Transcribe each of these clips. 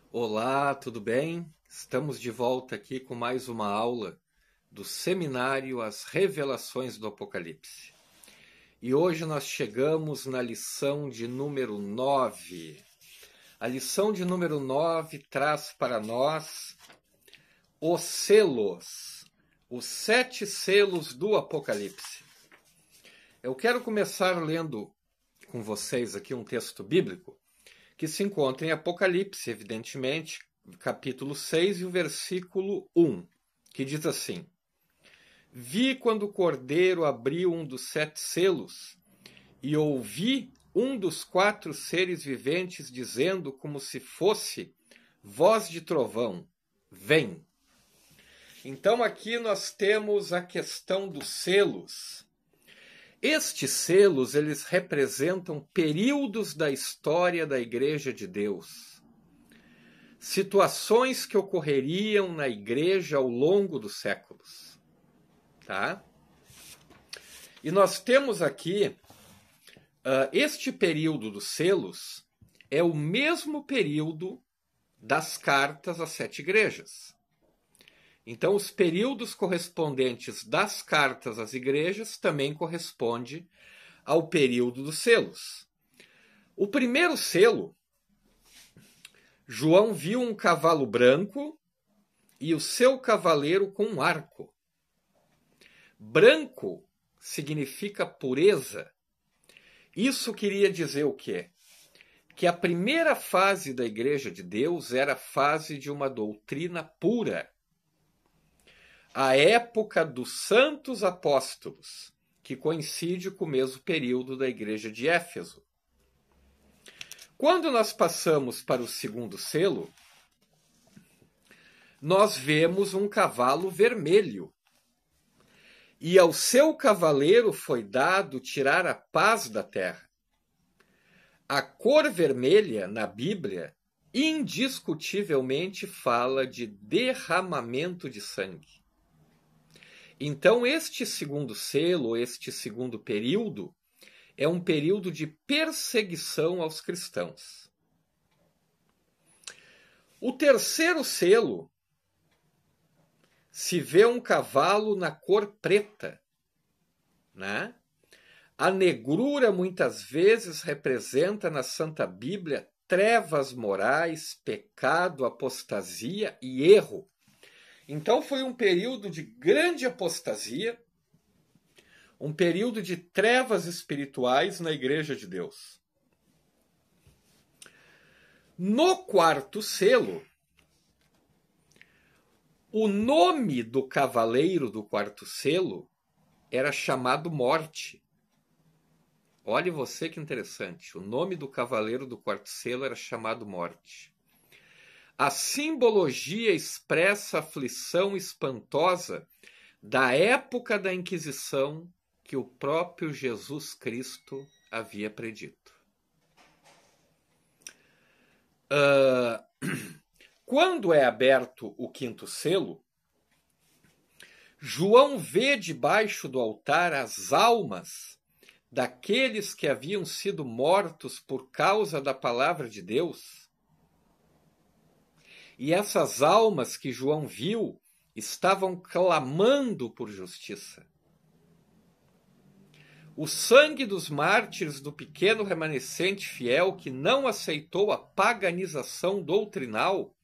Olá, tudo bem? Estamos de volta aqui com mais uma aula do seminário As Revelações do Apocalipse. E hoje nós chegamos na lição de número 9. A lição de número 9 traz para nós os selos, os 7 selos do Apocalipse. Eu quero começar lendo com vocês aqui um texto bíblico que se encontra em Apocalipse, evidentemente, capítulo 6 e o versículo 1, que diz assim: Vi quando o Cordeiro abriu um dos 7 selos, e ouvi um dos 4 seres viventes dizendo como se fosse voz de trovão, vem. Então aqui nós temos a questão dos selos. Estes selos, eles representam períodos da história da Igreja de Deus. Situações que ocorreriam na Igreja ao longo dos séculos. Tá? E nós temos aqui, este período dos selos é o mesmo período das cartas às 7 igrejas. Então, os períodos correspondentes das cartas às igrejas também corresponde ao período dos selos. O primeiro selo, João viu um cavalo branco e o seu cavaleiro com um arco. Branco significa pureza. Isso queria dizer o quê? Que a primeira fase da Igreja de Deus era a fase de uma doutrina pura. A época dos santos apóstolos, que coincide com o mesmo período da igreja de Éfeso. Quando nós passamos para o segundo selo, nós vemos um cavalo vermelho. E ao seu cavaleiro foi dado tirar a paz da terra. A cor vermelha, na Bíblia, indiscutivelmente fala de derramamento de sangue. Então, este segundo selo, este segundo período, é um período de perseguição aos cristãos. O terceiro selo, se vê um cavalo na cor preta, né? A negrura muitas vezes representa na Santa Bíblia trevas morais, pecado, apostasia e erro. Então foi um período de grande apostasia, um período de trevas espirituais na Igreja de Deus. No quarto selo, o nome do cavaleiro do quarto selo era chamado Morte. Olhe você que interessante, o nome do cavaleiro do quarto selo era chamado Morte. A simbologia expressa a aflição espantosa da época da Inquisição que o próprio Jesus Cristo havia predito. Quando é aberto o quinto selo, João vê debaixo do altar as almas daqueles que haviam sido mortos por causa da palavra de Deus. E essas almas que João viu estavam clamando por justiça. O sangue dos mártires do pequeno remanescente fiel que não aceitou a paganização doutrinal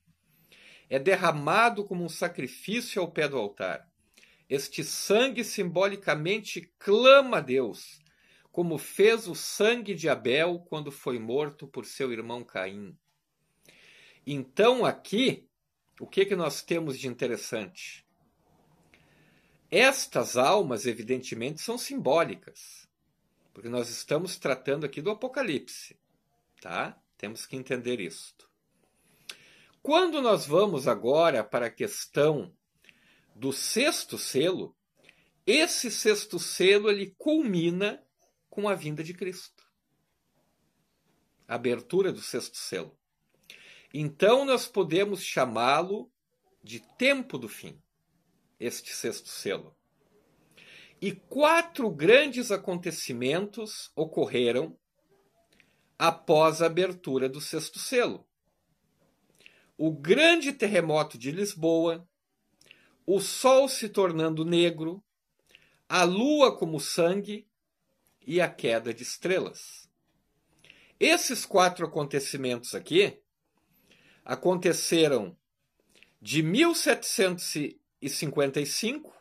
é derramado como um sacrifício ao pé do altar. Este sangue simbolicamente clama a Deus, como fez o sangue de Abel quando foi morto por seu irmão Caim. Então aqui, o que nós temos de interessante? Estas almas, evidentemente, são simbólicas, porque nós estamos tratando aqui do Apocalipse, tá? Temos que entender isto. Quando nós vamos agora para a questão do sexto selo, esse sexto selo ele culmina com a vinda de Cristo. A abertura do sexto selo. Então nós podemos chamá-lo de tempo do fim, este sexto selo. E 4 grandes acontecimentos ocorreram após a abertura do sexto selo. o grande terremoto de Lisboa, o sol se tornando negro, a lua como sangue e a queda de estrelas. Esses 4 acontecimentos aqui aconteceram de 1755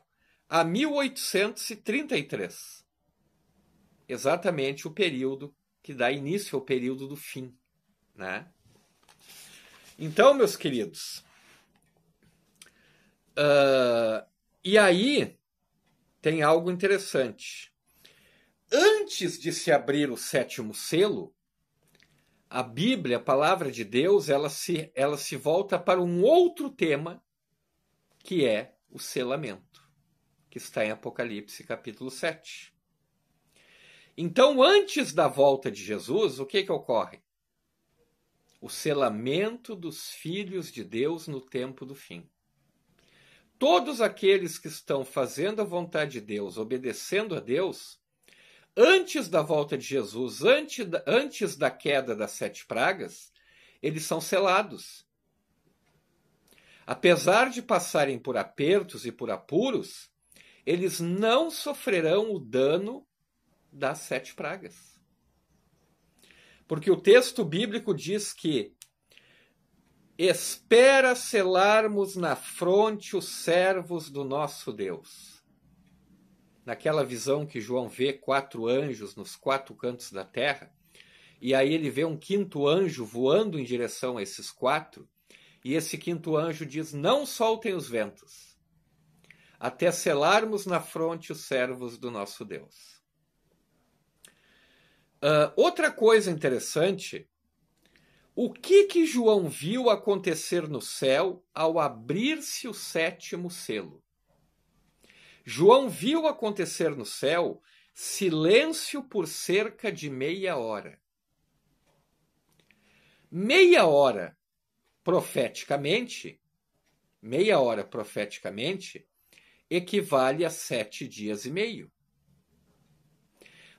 a 1833. Exatamente o período que dá início ao período do fim, né? Então, meus queridos, e aí tem algo interessante. Antes de se abrir o 7º selo, a Bíblia, a palavra de Deus, ela se volta para um outro tema, que é o selamento, que está em Apocalipse capítulo 7. Então, antes da volta de Jesus, o que ocorre? O selamento dos filhos de Deus no tempo do fim. Todos aqueles que estão fazendo a vontade de Deus, obedecendo a Deus, antes da volta de Jesus, antes da queda das 7 pragas, eles são selados. Apesar de passarem por apertos e por apuros, eles não sofrerão o dano das 7 pragas. Porque o texto bíblico diz que espera selarmos na fronte os servos do nosso Deus. Naquela visão que João vê 4 anjos nos 4 cantos da terra, e aí ele vê um 5º anjo voando em direção a esses 4, e esse 5º anjo diz: não soltem os ventos, até selarmos na fronte os servos do nosso Deus. Outra coisa interessante, o que João viu acontecer no céu ao abrir-se o 7º selo? João viu acontecer no céu silêncio por cerca de meia hora. Meia hora profeticamente equivale a 7 dias e meio.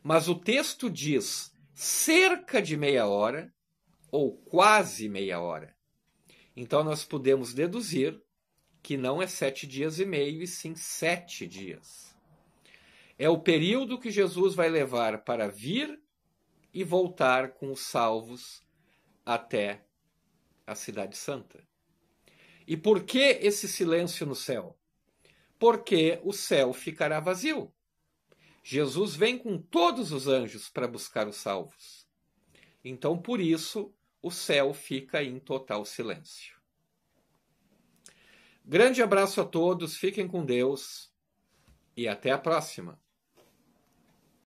Mas o texto diz cerca de meia hora ou quase meia hora. Então nós podemos deduzir que não é 7 dias e meio, e sim 7 dias. É o período que Jesus vai levar para vir e voltar com os salvos até a Cidade Santa. E por que esse silêncio no céu? Porque o céu ficará vazio. Jesus vem com todos os anjos para buscar os salvos. Então, por isso, o céu fica em total silêncio. Grande abraço a todos, fiquem com Deus e até a próxima.